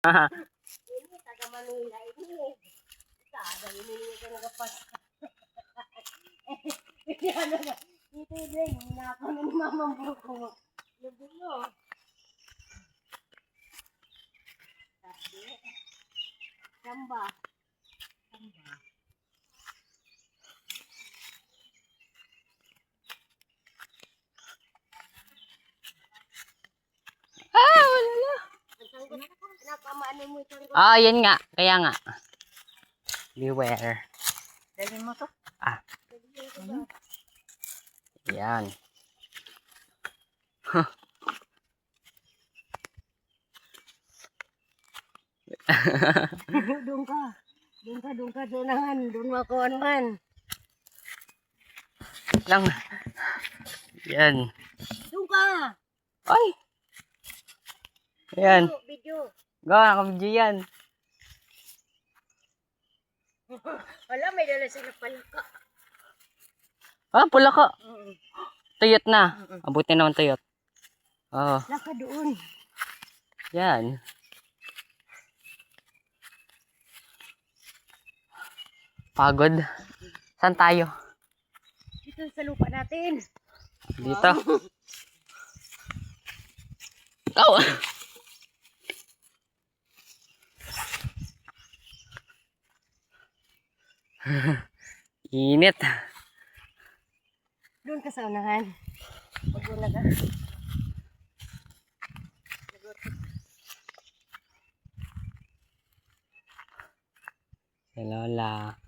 Ini taga Manila ini. Sada ini ka nagapas. Ano na? Ito din nako ni mama buko. Lubulo. Sabi. Samba. Samba. Wala na. Yan nga. Kaya nga. Beware. Dali mo to. Yan. Doon ka. Doon makuhan man. Lang. Yan. Doon ka. Ay. Yan. Video. Gawa ka video yan. Wala, may dala sila palaka. Pula ka. Tuyot na. Abutin naman tuyot. Naka doon. Yan. Pagod. Saan tayo? Dito sa lupa natin. Dito. Ikaw. Init. Doon ka sa unahan. Pag-una ka. Si Lola.